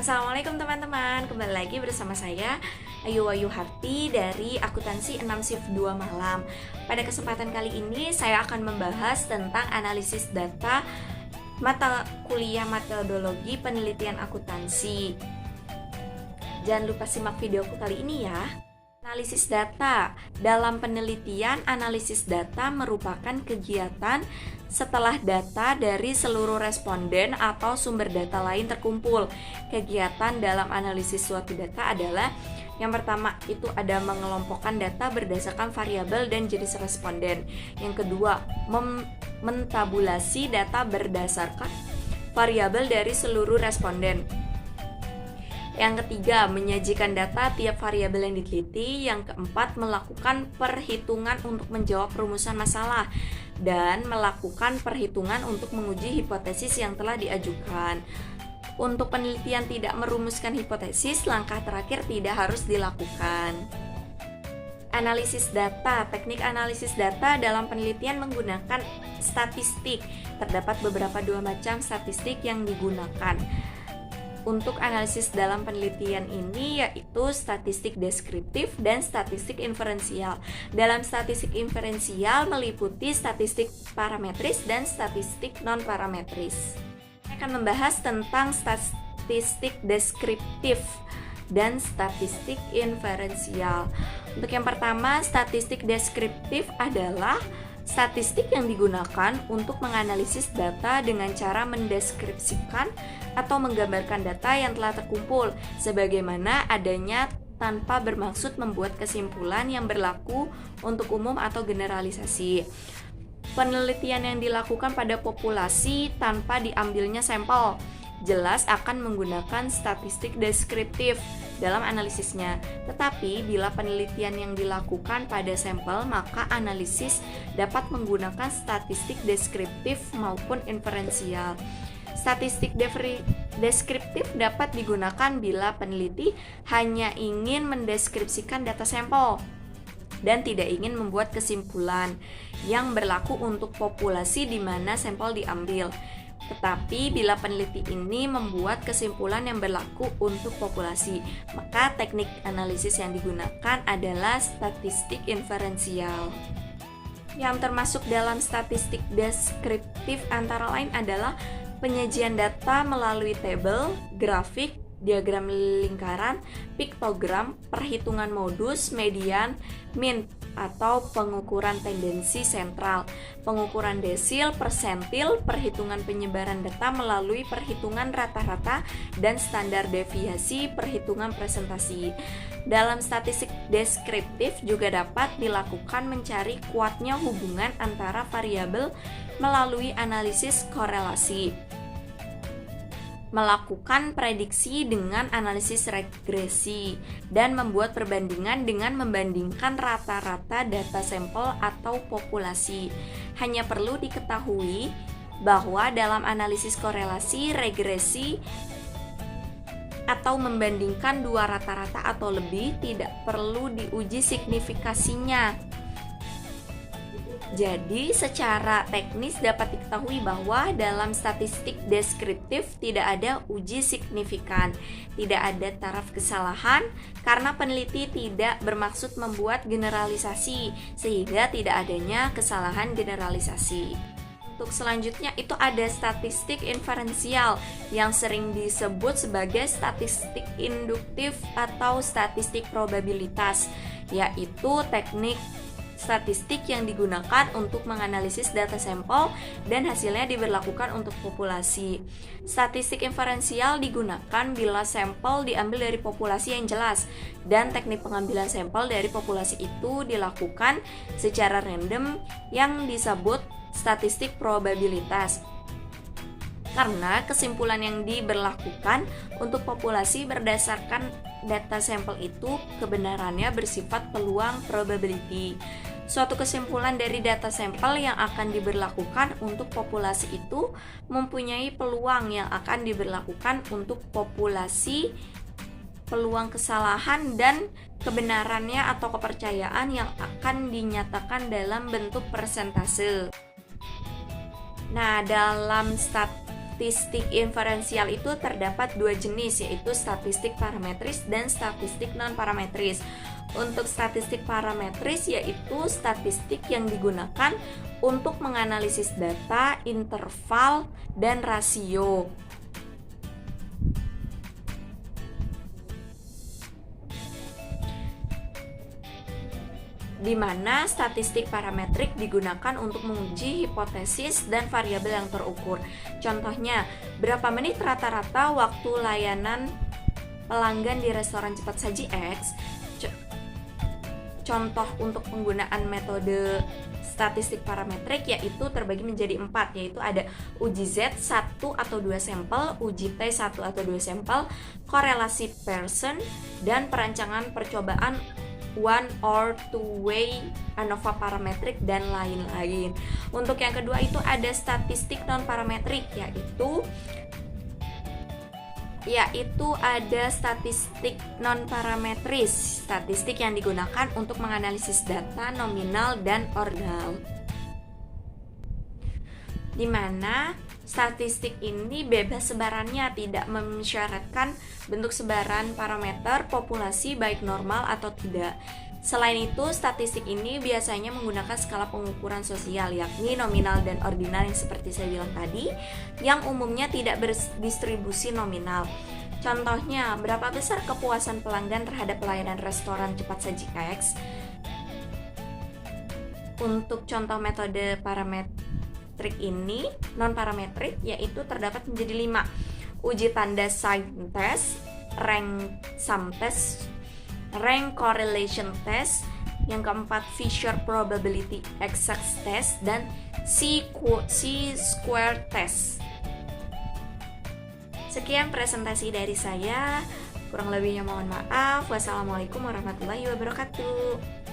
Assalamualaikum teman-teman, kembali lagi bersama saya Ayu Wayu Harti dari Akuntansi 6 Shift 2 Malam. Pada kesempatan kali ini saya akan membahas tentang analisis data mata kuliah metodologi penelitian akuntansi. Jangan lupa simak videoku kali ini ya. Analisis data. Dalam penelitian, analisis data merupakan kegiatan setelah data dari seluruh responden atau sumber data lain terkumpul. Kegiatan dalam analisis suatu data adalah yang pertama itu ada mengelompokkan data berdasarkan variabel dan jenis responden. Yang kedua, mentabulasi data berdasarkan variabel dari seluruh responden. Yang ketiga, menyajikan data tiap variabel yang diteliti. Yang keempat, melakukan perhitungan untuk menjawab rumusan masalah dan melakukan perhitungan untuk menguji hipotesis yang telah diajukan. Untuk penelitian tidak merumuskan hipotesis, langkah terakhir tidak harus dilakukan. Analisis data. Teknik analisis data dalam penelitian menggunakan statistik. Terdapat beberapa dua macam statistik yang digunakan untuk analisis dalam penelitian ini, yaitu statistik deskriptif dan statistik inferensial. Dalam statistik inferensial meliputi statistik parametris dan statistik non-parametris. Saya akan membahas tentang statistik deskriptif dan statistik inferensial. Untuk yang pertama, statistik deskriptif adalah statistik yang digunakan untuk menganalisis data dengan cara mendeskripsikan atau menggambarkan data yang telah terkumpul sebagaimana adanya tanpa bermaksud membuat kesimpulan yang berlaku untuk umum atau generalisasi. Penelitian yang dilakukan pada populasi tanpa diambilnya sampel jelas akan menggunakan statistik deskriptif dalam analisisnya. Tetapi bila penelitian yang dilakukan pada sampel, maka analisis dapat menggunakan statistik deskriptif maupun inferensial. Statistik deskriptif dapat digunakan bila peneliti hanya ingin mendeskripsikan data sampel dan tidak ingin membuat kesimpulan yang berlaku untuk populasi di mana sampel diambil. Tetapi bila peneliti ini membuat kesimpulan yang berlaku untuk populasi, maka teknik analisis yang digunakan adalah statistik inferensial. Yang termasuk dalam statistik deskriptif antara lain adalah penyajian data melalui tabel, grafik, diagram lingkaran, piktogram, perhitungan modus, median, mean atau pengukuran tendensi sentral, pengukuran desil, persentil, perhitungan penyebaran data melalui perhitungan rata-rata dan standar deviasi, perhitungan presentasi. Dalam statistik deskriptif juga dapat dilakukan mencari kuatnya hubungan antara variabel melalui analisis korelasi, melakukan prediksi dengan analisis regresi, dan membuat perbandingan dengan membandingkan rata-rata data sampel atau populasi. Hanya perlu diketahui bahwa dalam analisis korelasi, regresi, atau membandingkan dua rata-rata atau lebih tidak perlu diuji signifikasinya. Jadi, secara teknis dapat diketahui bahwa dalam statistik deskriptif tidak ada uji signifikan, tidak ada taraf kesalahan karena peneliti tidak bermaksud membuat generalisasi sehingga tidak adanya kesalahan generalisasi. Untuk selanjutnya itu ada statistik inferensial yang sering disebut sebagai statistik induktif atau statistik probabilitas, yaitu teknik statistik yang digunakan untuk menganalisis data sampel dan hasilnya diberlakukan untuk populasi. Statistik inferensial digunakan bila sampel diambil dari populasi yang jelas dan teknik pengambilan sampel dari populasi itu dilakukan secara random yang disebut statistik probabilitas. Karena kesimpulan yang diberlakukan untuk populasi berdasarkan data sampel itu kebenarannya bersifat peluang probability. Suatu kesimpulan dari data sampel yang akan diberlakukan untuk populasi itu mempunyai peluang yang akan diberlakukan untuk populasi, peluang kesalahan dan kebenarannya atau kepercayaan yang akan dinyatakan dalam bentuk persentase. Nah, dalam statistik inferensial itu terdapat dua jenis, yaitu statistik parametris dan statistik non-parametris. Untuk statistik parametris yaitu statistik yang digunakan untuk menganalisis data, interval, dan rasio. Di mana statistik parametrik digunakan untuk menguji hipotesis dan variabel yang terukur. Contohnya, berapa menit rata-rata waktu layanan pelanggan di restoran cepat saji X. Contoh untuk penggunaan metode statistik parametrik yaitu terbagi menjadi 4, yaitu ada uji Z 1 atau 2 sampel, uji T 1 atau 2 sampel, korelasi Pearson, dan perancangan percobaan one or two way ANOVA parametrik dan lain-lain. Untuk yang kedua itu ada statistik non parametrik yaitu ada statistik non parametris, statistik yang digunakan untuk menganalisis data nominal dan ordinal. Di mana statistik ini bebas sebarannya, tidak mensyaratkan bentuk sebaran parameter populasi baik normal atau tidak. Selain itu, statistik ini biasanya menggunakan skala pengukuran sosial, yakni nominal dan ordinal yang seperti saya bilang tadi, yang umumnya tidak berdistribusi nominal. Contohnya, berapa besar kepuasan pelanggan terhadap pelayanan restoran cepat saji X? Untuk contoh metode parametrik ini, non-parametrik, yaitu terdapat menjadi 5. Uji tanda sign test, rank sum test, rank correlation test, yang keempat Fisher probability exact test, dan C-square test. Sekian presentasi dari saya, kurang lebihnya mohon maaf. Wassalamualaikum warahmatullahi wabarakatuh.